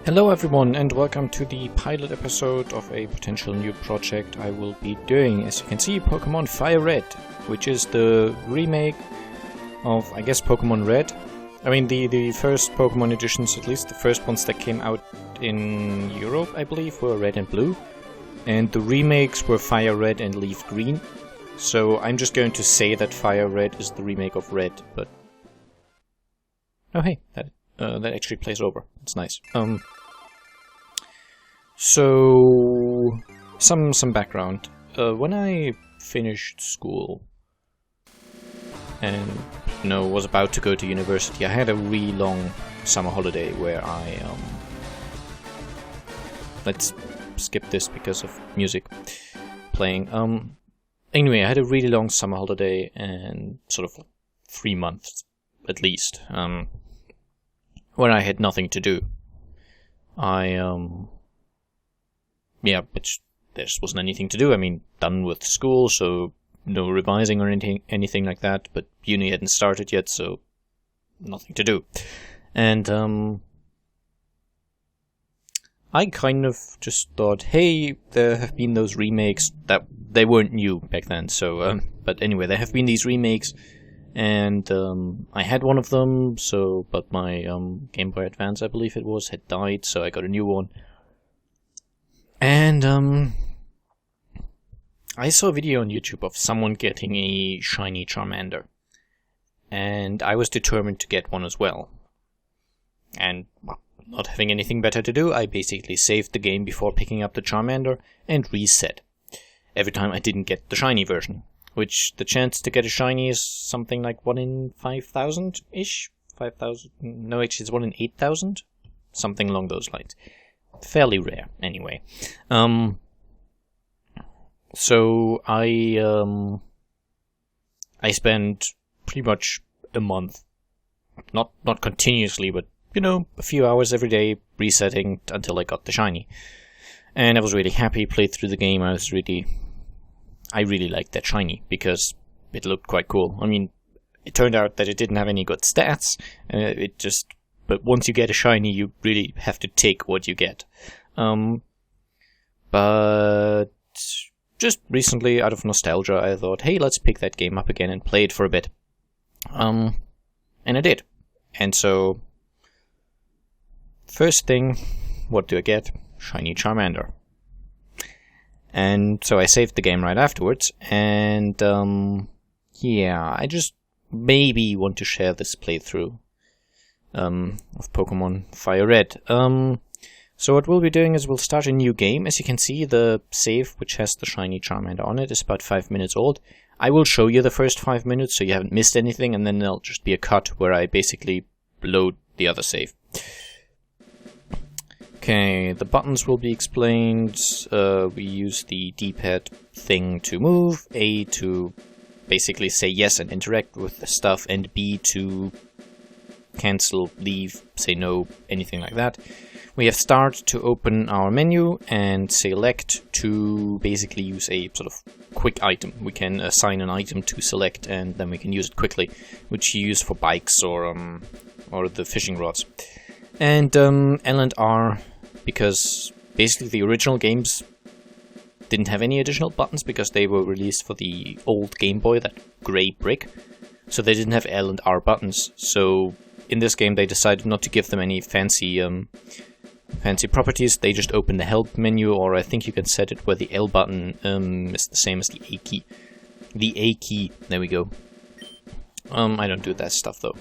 Hello everyone and welcome to the pilot episode of a potential new project I will be doing. As you can see, Pokémon FireRed, which is the remake of, I guess, Pokémon Red. I mean, the first Pokémon editions, at least the first ones that came out in Europe, I believe, were Red and Blue. And the remakes were Fire Red and Leaf Green. So I'm just going to say that Fire Red is the remake of Red, but... Oh hey, that actually plays over. It's nice. So, some background. When I finished school and was about to go to university, I had a really long summer holiday where I let's skip this because of music playing. Anyway, I had a really long summer holiday and sort of 3 months at least, where I had nothing to do. But there just wasn't anything to do. I mean, done with school, so no revising or anything like that, but uni hadn't started yet, so nothing to do. And I kind of just thought, hey, there have been those remakes that they weren't new back then, so but anyway, there have been these remakes, and I had one of them, but my Game Boy Advance, I believe it was, had died, so I got a new one. And I saw a video on YouTube of someone getting a shiny Charmander, and I was determined to get one as well. And well, not having anything better to do, I basically saved the game before picking up the Charmander and reset every time I didn't get the shiny version, which the chance to get a shiny is something like 1 in 5,000-ish? 5,000? No, actually it's 1 in 8,000? Something along those lines. Fairly rare, anyway. So I spent pretty much a month, not continuously, but a few hours every day resetting until I got the shiny, and I was really happy. Played through the game. I really liked that shiny because it looked quite cool. I mean, it turned out that it didn't have any good stats. But once you get a shiny, you really have to take what you get. But just recently, out of nostalgia, I thought, hey, let's pick that game up again and play it for a bit. And I did. And so, first thing, what do I get? Shiny Charmander. And so I saved the game right afterwards, and I just maybe want to share this playthrough of Pokémon FireRed. So what we'll be doing is we'll start a new game. As you can see, the save, which has the shiny Charmander on it, is about 5 minutes old. I will show you the first 5 minutes so you haven't missed anything, and then there'll just be a cut where I basically load the other save. Okay, the buttons will be explained. We use the D-pad thing to move, A to basically say yes and interact with the stuff, and B to cancel, leave, say no, anything like that. We have start to open our menu and select to basically use a sort of quick item. We can assign an item to select and then we can use it quickly, which you use for bikes or the fishing rods. And L and R, because basically the original games didn't have any additional buttons because they were released for the old Game Boy, that grey brick, so they didn't have L and R buttons. So in this game, they decided not to give them any fancy properties. They just open the help menu, or I think you can set it where the L button is the same as the A key. The A key, there we go. I don't do that stuff though.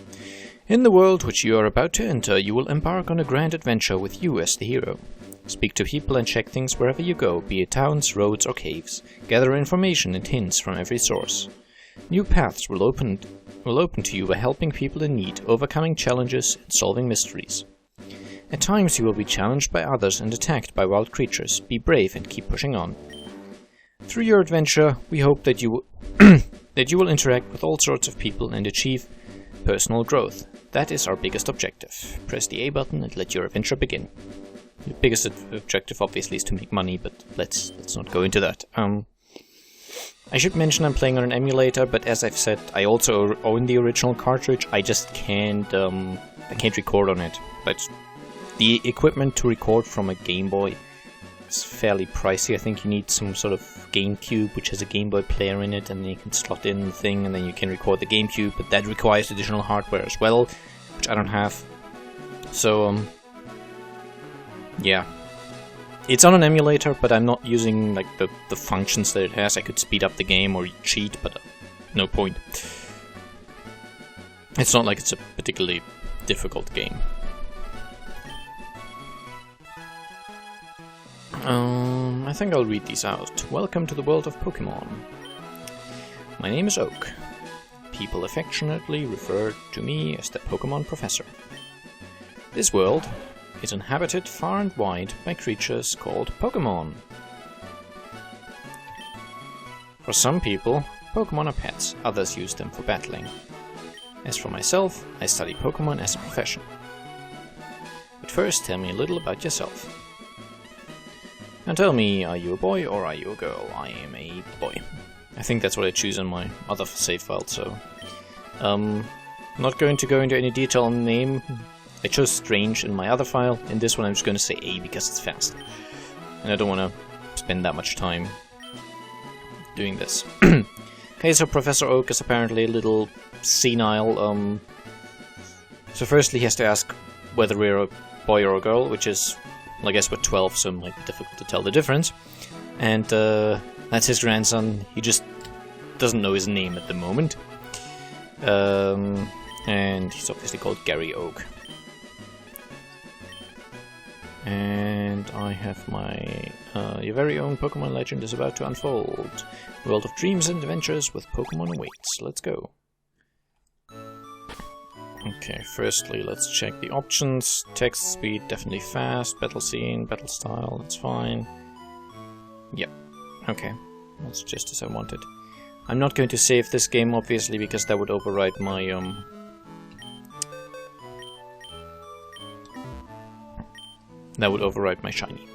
In the world which you are about to enter, you will embark on a grand adventure with you as the hero. Speak to people and check things wherever you go, be it towns, roads, or caves. Gather information and hints from every source. New paths will open to you by helping people in need, overcoming challenges, and solving mysteries. At times you will be challenged by others and attacked by wild creatures. Be brave and keep pushing on. Through your adventure, we hope that you will interact with all sorts of people and achieve personal growth. That is our biggest objective. Press the A button and let your adventure begin. The biggest objective obviously is to make money, but let's not go into that. I should mention I'm playing on an emulator, but as I've said, I also own the original cartridge. I just can't record on it. But The equipment to record from a Game Boy is fairly pricey. I think you need some sort of GameCube which has a Game Boy player in it, and then you can slot in the thing and then you can record the GameCube, but that requires additional hardware as well, which I don't have. So, yeah. It's on an emulator, but I'm not using like the functions that it has. I could speed up the game or cheat, but no point. It's not like it's a particularly difficult game. I think I'll read these out. Welcome to the world of Pokémon. My name is Oak. People affectionately refer to me as the Pokémon Professor. This world is inhabited far and wide by creatures called Pokémon. For some people, Pokémon are pets, others use them for battling. As for myself, I study Pokémon as a profession. But first, tell me a little about yourself. Now tell me, are you a boy or are you a girl? I am a boy. I think that's what I choose on my other save file, so... not going to go into any detail on the name. I chose Strange in my other file. In this one I'm just going to say A because it's fast. And I don't want to spend that much time doing this. Okay, so Professor Oak is apparently a little senile. So firstly he has to ask whether we're a boy or a girl, which is... Well, I guess we're 12, so it might be difficult to tell the difference. And that's his grandson. He just doesn't know his name at the moment. And he's obviously called Gary Oak. And I have my... your very own Pokemon legend is about to unfold. World of dreams and adventures with Pokemon awaits. Let's go. Okay, firstly, let's check the options. Text speed, definitely fast. Battle scene, battle style, that's fine. Yep, okay. That's just as I wanted. I'm not going to save this game, obviously, because that would override my, that would override my shiny.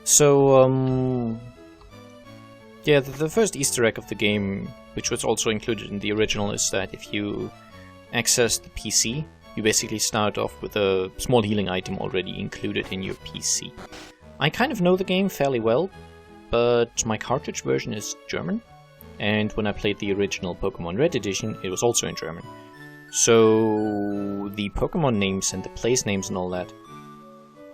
So, yeah, the first Easter egg of the game, which was also included in the original, is that if you access the PC, you basically start off with a small healing item already included in your PC. I kind of know the game fairly well, but my cartridge version is German, and when I played the original Pokémon Red Edition, it was also in German. So the Pokémon names and the place names and all that,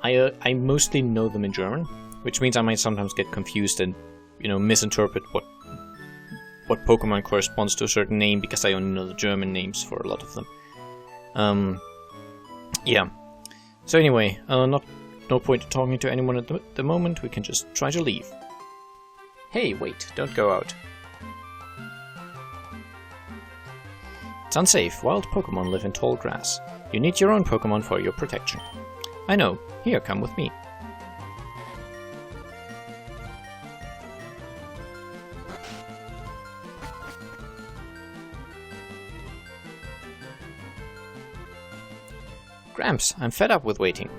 I mostly know them in German, which means I might sometimes get confused and, you know, misinterpret what Pokemon corresponds to a certain name because I only know the German names for a lot of them. Yeah. So anyway, no point in talking to anyone at the moment, we can just try to leave. Hey, wait, don't go out. It's unsafe. Wild Pokemon live in tall grass. You need your own Pokemon for your protection. I know. Here, come with me. Gramps, I'm fed up with waiting.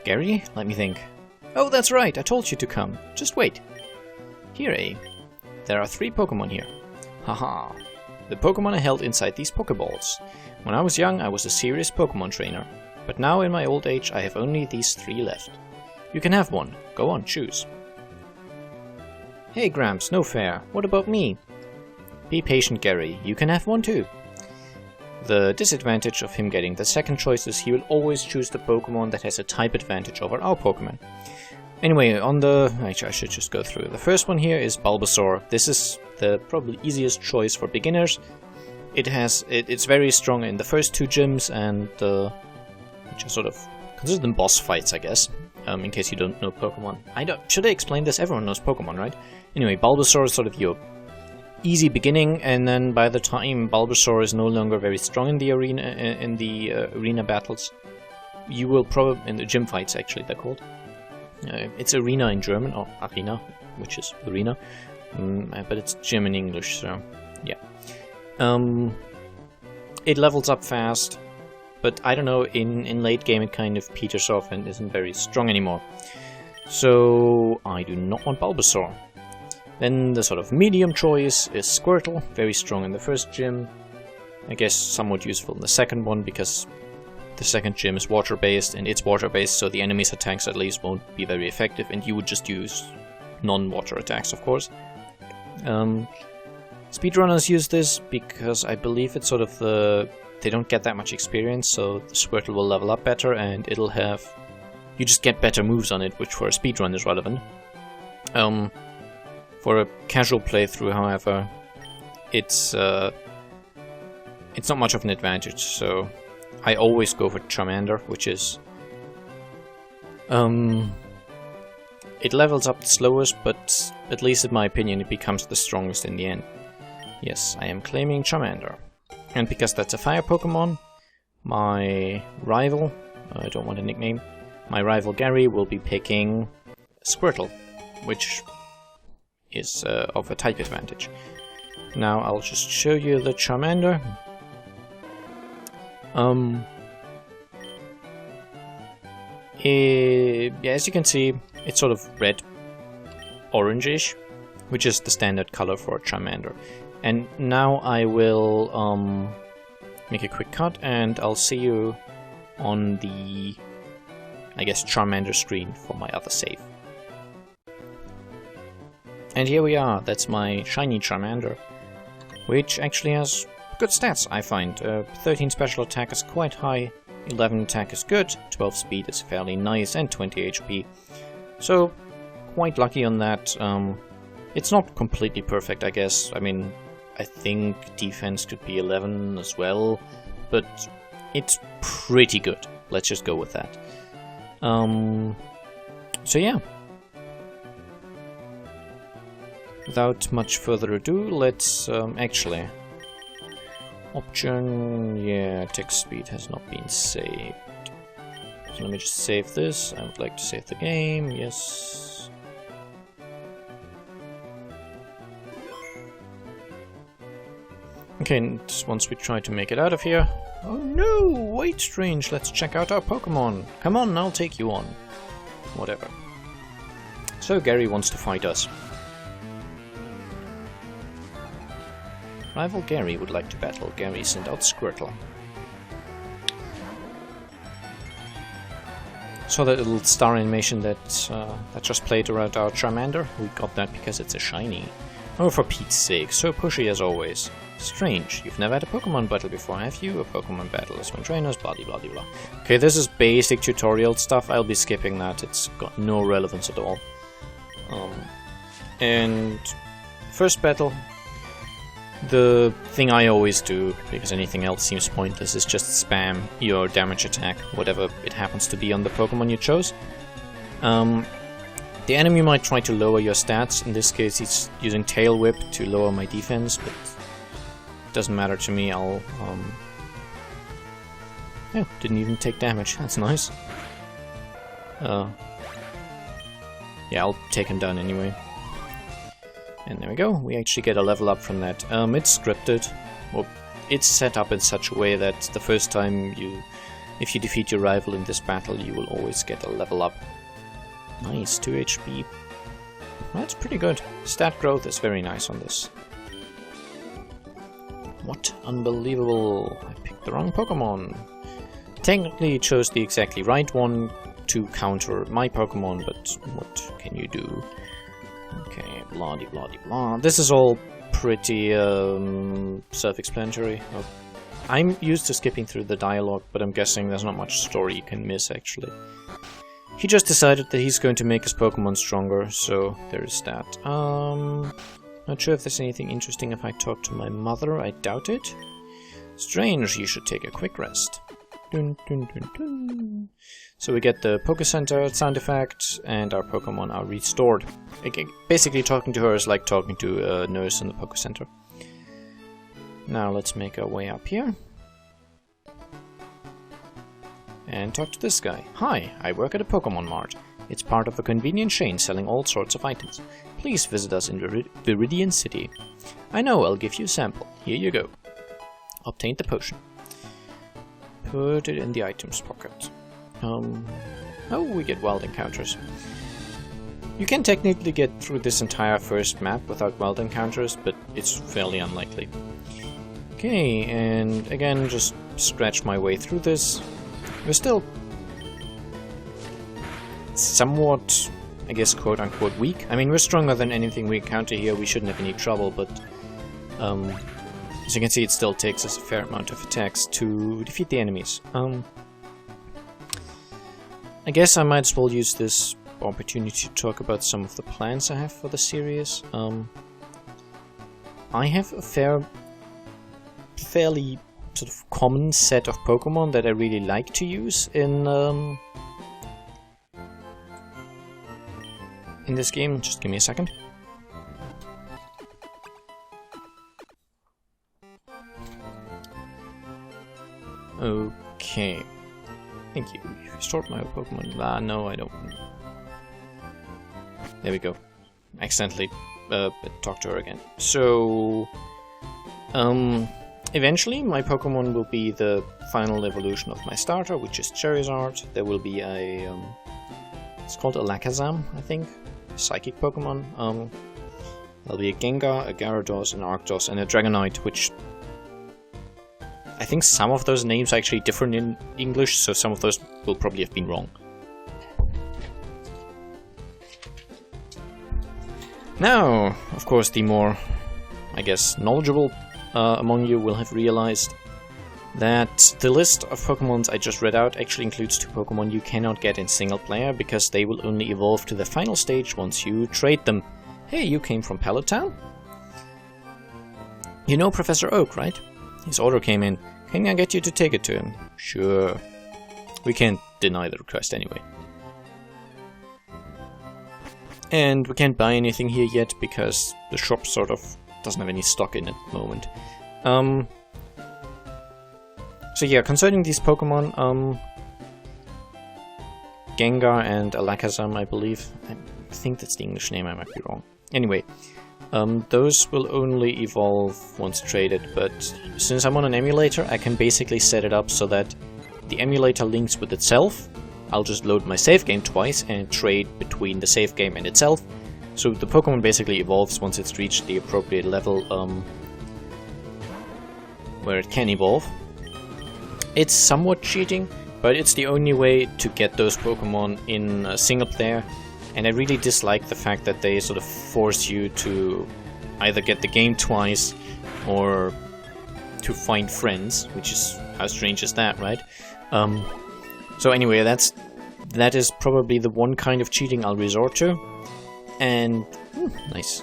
Gary, let me think. Oh, that's right, I told you to come. Just wait. Here, A. There are 3 Pokemon here. Haha. The Pokemon are held inside these Pokeballs. When I was young, I was a serious Pokemon trainer. But now, in my old age, I have only these 3 left. You can have one. Go on, choose. Hey, Gramps, no fair. What about me? Be patient, Gary. You can have one too. The disadvantage of him getting the second choice is he will always choose the Pokemon that has a type advantage over our Pokemon. Anyway, on the... Actually, I should just go through. The first one here is Bulbasaur. This is the probably easiest choice for beginners. It's very strong in the first 2 gyms, and which are sort of consider them boss fights, I guess. In case you don't know Pokemon. Should I explain this? Everyone knows Pokemon, right? Anyway, Bulbasaur is sort of your easy beginning, and then by the time Bulbasaur is no longer very strong in the arena battles, you will probably in the gym fights actually they're called. It's arena in German, or arena, which is arena, but it's gym in English. So yeah, it levels up fast, but I don't know. In late game, it kind of peters off and isn't very strong anymore. So I do not want Bulbasaur. Then the sort of medium choice is Squirtle, very strong in the first gym. I guess somewhat useful in the second one because the second gym is water-based, and it's water-based, so the enemy's attacks at least won't be very effective, and you would just use non-water attacks, of course. Speedrunners use this because I believe it's sort of they don't get that much experience, so the Squirtle will level up better, and it'll have... You just get better moves on it, which for a speedrun is relevant. For a casual playthrough, however, it's not much of an advantage, so I always go for Charmander, which is... it levels up the slowest, but at least in my opinion it becomes the strongest in the end. Yes, I am claiming Charmander. And because that's a fire Pokemon, my rival, I don't want a nickname, my rival Gary will be picking Squirtle, which is of a type advantage. Now I'll just show you the Charmander. Yeah, as you can see, it's sort of red-orangish, which is the standard color for a Charmander. And now I will make a quick cut, and I'll see you on the, I guess, Charmander screen for my other save. And here we are, that's my shiny Charmander, which actually has good stats, I find. 13 special attack is quite high, 11 attack is good, 12 speed is fairly nice, and 20 HP. So, quite lucky on that. It's not completely perfect, I guess. I mean, I think defense could be 11 as well, but it's pretty good. Let's just go with that. So yeah. Without much further ado, let's actually... Option... yeah, attack speed has not been saved. So let me just save this. I would like to save the game, yes. Okay, and once we try to make it out of here... Oh no! Wait, strange, let's check out our Pokemon. Come on, I'll take you on. Whatever. So Gary wants to fight us. Rival Gary would like to battle. Gary, send out Squirtle. So that little star animation that just played around our Charmander. We got that because it's a shiny. Oh, for Pete's sake, so pushy as always. Strange, you've never had a Pokemon battle before, have you? A Pokemon battle is when trainers, blah blah blah blah. Okay, this is basic tutorial stuff, I'll be skipping that, it's got no relevance at all. And first battle, the thing I always do, because anything else seems pointless, is just spam your damage attack, whatever it happens to be on the Pokemon you chose. The enemy might try to lower your stats, in this case he's using Tail Whip to lower my defense, but it doesn't matter to me, I'll... yeah, didn't even take damage, that's nice. Yeah, I'll take him down anyway. And there we go, we actually get a level up from that. It's scripted, well, it's set up in such a way that the first time if you defeat your rival in this battle, you will always get a level up. Nice, 2 HP. That's pretty good. Stat growth is very nice on this. What? Unbelievable. I picked the wrong Pokemon. Technically chose the exactly right one to counter my Pokemon, but what can you do? Okay, blah de blah de blah. This is all pretty self-explanatory. Oh. I'm used to skipping through the dialogue, but I'm guessing there's not much story you can miss actually. He just decided that he's going to make his Pokemon stronger, so there is that. Not sure if there's anything interesting if I talk to my mother, I doubt it. Strange, you should take a quick rest. Dun, dun, dun, dun. So we get the Poké Center sound effect, and our Pokemon are restored. Basically talking to her is like talking to a nurse in the Poké Center. Now let's make our way up here. And talk to this guy. Hi, I work at a Pokemon Mart. It's part of a convenient chain selling all sorts of items. Please visit us in Viridian City. I know, I'll give you a sample. Here you go. Obtain the potion. Put it in the items pocket. Oh, we get wild encounters. You can technically get through this entire first map without wild encounters, but it's fairly unlikely. Okay, and again, just scratch my way through this. We're still somewhat, I guess, quote-unquote weak. I mean, we're stronger than anything we encounter here. We shouldn't have any trouble, but as you can see, it still takes us a fair amount of attacks to defeat the enemies. I guess I might as well use this opportunity to talk about some of the plans I have for the series. I have a fairly sort of common set of Pokemon that I really like to use in this game. Just give me a second. Okay. Thank you. You restored my Pokemon. No, I don't. There we go. Accidentally talked to her again. So, eventually my Pokemon will be the final evolution of my starter, which is Charizard. There will be a, it's called a Alakazam, I think. Psychic Pokemon. There'll be a Gengar, a Gyarados, an Arctos, and a Dragonite, which I think some of those names are actually different in English, so some of those will probably have been wrong. Now, of course, the more, I guess, knowledgeable among you will have realized that the list of Pokemons I just read out actually includes 2 Pokemon you cannot get in single player, because they will only evolve to the final stage once you trade them. Hey, you came from Pallet Town? You know Professor Oak, right? His order came in. Can I get you to take it to him? Sure. We can't deny the request anyway. And we can't buy anything here yet because the shop sort of doesn't have any stock in at the moment. So yeah, concerning these Pokemon, Gengar and Alakazam, I believe. I think that's the English name, I might be wrong. Anyway, those will only evolve once traded, but since I'm on an emulator, I can basically set it up so that the emulator links with itself. I'll just load my save game twice and trade between the save game and itself. So the Pokemon basically evolves once it's reached the appropriate level where it can evolve. It's somewhat cheating, but it's the only way to get those Pokemon in a single player. And I really dislike the fact that they sort of force you to either get the game twice or to find friends, which is, how strange is that, right? So anyway, that is probably the one kind of cheating I'll resort to. And nice.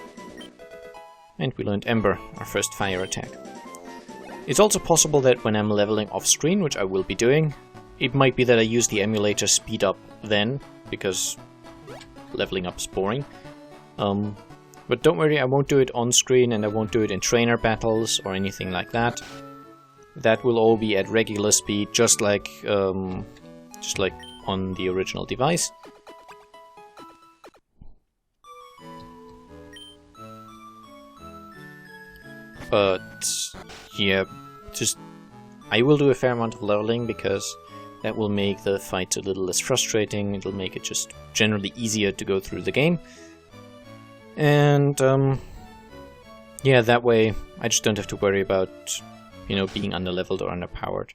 And we learned Ember, our first fire attack. It's also possible that when I'm leveling off screen, which I will be doing, it might be that I use the emulator speed up then, because leveling up is boring. But don't worry, I won't do it on screen, and I won't do it in trainer battles or anything like that. That will all be at regular speed, just like on the original device. But yeah, I will do a fair amount of leveling because that will make the fight a little less frustrating. It'll make it just generally easier to go through the game. And yeah, that way I just don't have to worry about, you know, being underleveled or underpowered.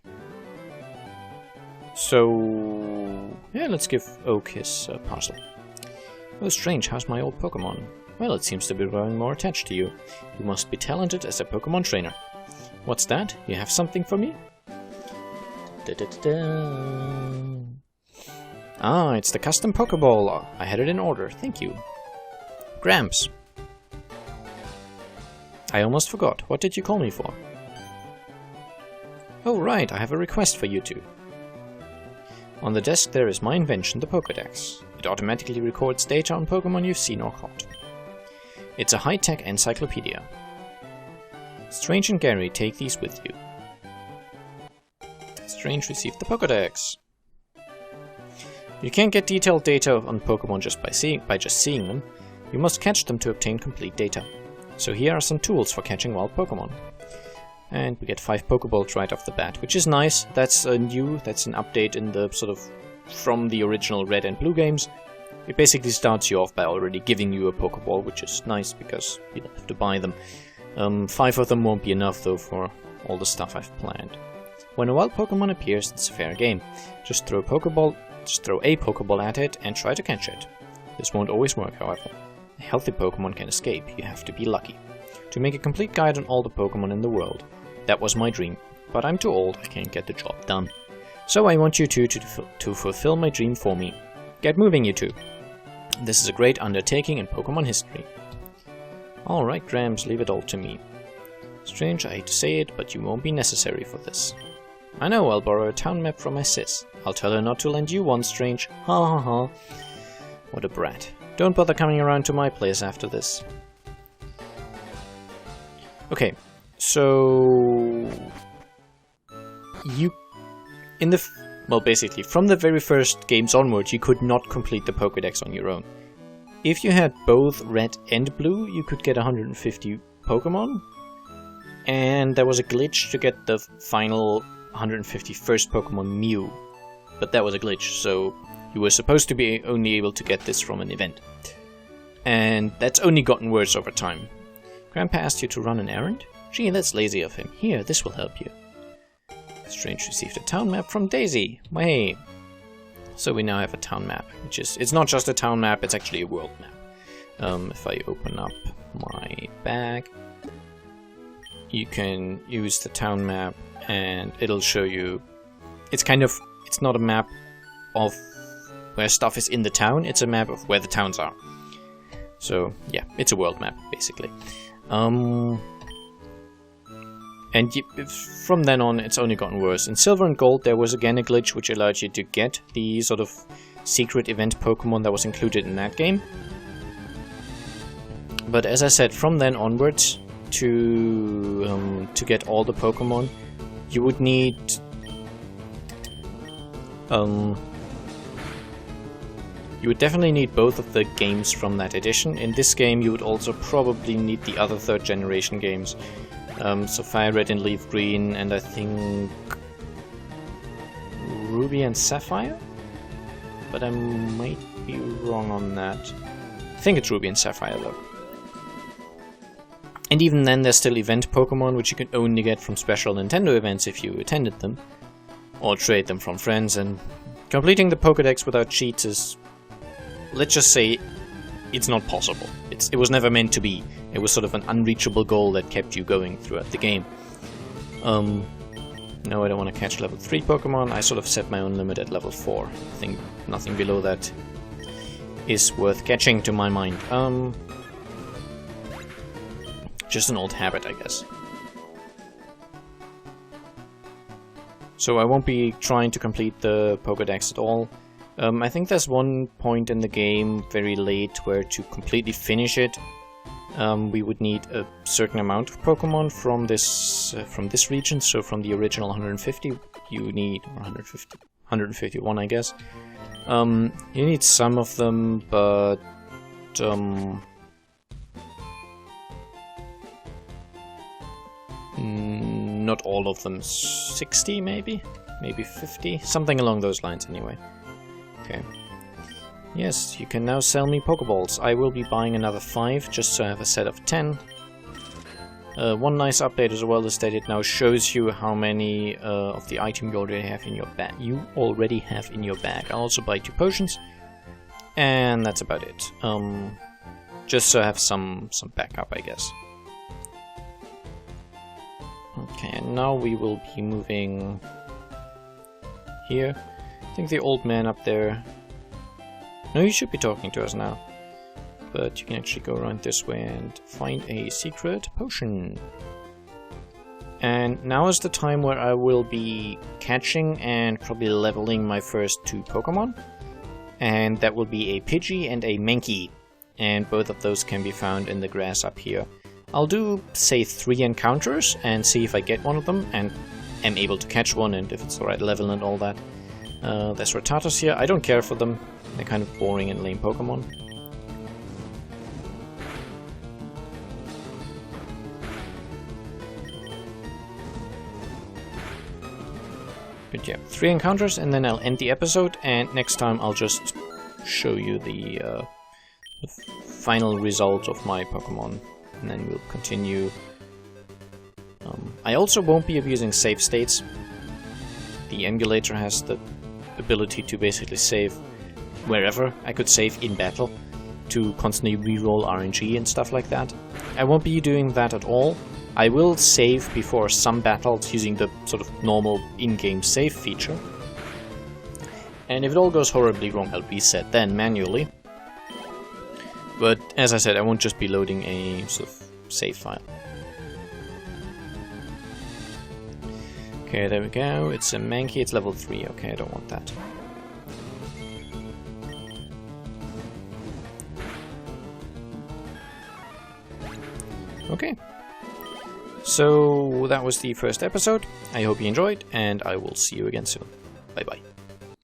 So yeah, let's give Oak his parcel. Oh, strange, how's my old Pokemon? Well, it seems to be growing more attached to you. You must be talented as a Pokemon trainer. What's that? You have something for me? Ah, it's the custom Pokeball. I had it in order, thank you. Gramps. I almost forgot. What did you call me for? Oh right, I have a request for you two. On the desk there is my invention, the Pokédex. It automatically records data on Pokemon you've seen or caught. It's a high-tech encyclopedia. Strange and Gary, take these with you. Strange received the Pokédex. You can't get detailed data on Pokemon just by just seeing them. You must catch them to obtain complete data. So here are some tools for catching wild Pokemon. And we get 5 Pokeballs right off the bat, which is nice. That's new, that's an update in the sort of from the original Red and Blue games. It basically starts you off by already giving you a Pokeball, which is nice because you don't have to buy them. 5 of them won't be enough though for all the stuff I've planned. When a wild Pokemon appears, it's fair game. Just throw a Pokeball at it and try to catch it. This won't always work, however. A healthy Pokemon can escape, you have to be lucky. To make a complete guide on all the Pokemon in the world. That was my dream, but I'm too old, I can't get the job done. So I want you two to fulfill my dream for me. Get moving, you two. This is a great undertaking in Pokemon history. Alright, Grams, leave it all to me. Strange, I hate to say it, but you won't be necessary for this. I know, I'll borrow a town map from my sis. I'll tell her not to lend you one, Strange. Ha ha ha. What a brat. Don't bother coming around to my place after this. Okay, so... well, basically, from the very first games onwards, you could not complete the Pokédex on your own. If you had both Red and Blue, you could get 150 Pokémon. And there was a glitch to get the final 151st Pokemon Mew. But that was a glitch, so you were supposed to be only able to get this from an event. And that's only gotten worse over time. Grandpa asked you to run an errand? Gee, that's lazy of him. Here, this will help you. Strange received a town map from Daisy. Hey. So we now have a town map, which is... It's not just a town map, it's actually a world map. If I open up my bag, you can use the town map and it'll show you... It's not a map of where stuff is in the town, it's a map of where the towns are. So, yeah, it's a world map, basically. And from then on, it's only gotten worse. In Silver and Gold, there was again a glitch which allowed you to get the sort of secret event Pokemon that was included in that game. But as I said, from then onwards, to get all the Pokemon, you would need... you would definitely need both of the games from that edition. In this game, you would also probably need the other 3rd generation games. So FireRed and Leaf Green, and I think Ruby and Sapphire? But I might be wrong on that. I think it's Ruby and Sapphire though. And even then there's still event Pokemon, which you can only get from special Nintendo events if you attended them. Or trade them from friends, and completing the Pokédex without cheats is... Let's just say it's not possible. It was never meant to be. It was sort of an unreachable goal that kept you going throughout the game. No, I don't want to catch level 3 Pokemon. I sort of set my own limit at level 4. I think nothing below that is worth catching to my mind. Just an old habit, I guess. So I won't be trying to complete the Pokédex at all. I think there's one point in the game, very late, where to completely finish it, we would need a certain amount of Pokemon from this region. So from the original 150, you need 151, I guess. You need some of them, but not all of them. 60 maybe 50, something along those lines anyway. Okay. Yes, you can now sell me Pokeballs. I will be buying another 5 just so I have a set of 10. One nice update as well is that it now shows you how many of the item you already have in your bag. I'll also buy 2 potions, and that's about it. Just so I have some backup, I guess. Okay, and now we will be moving here. I think the old man up there... No, you should be talking to us now. But you can actually go around this way and find a secret potion. And now is the time where I will be catching and probably leveling my first 2 Pokemon. And that will be a Pidgey and a Mankey. And both of those can be found in the grass up here. I'll do, say, 3 encounters and see if I get one of them and am able to catch one and if it's the right level and all that. There's Rattatas here. I don't care for them. They're kind of boring and lame Pokemon. But yeah, 3 encounters and then I'll end the episode, and next time I'll just show you the final result of my Pokemon, and then we'll continue. I also won't be abusing save states. The emulator has the ability to basically save wherever. I could save in battle to constantly reroll RNG and stuff like that. I won't be doing that at all. I will save before some battles using the sort of normal in-game save feature. And if it all goes horribly wrong, I'll reset then manually. But as I said, I won't just be loading a sort of save file. Okay, there we go. It's a Mankey, it's level 3. Okay, I don't want that. Okay. So that was the first episode. I hope you enjoyed, and I will see you again soon. Bye bye.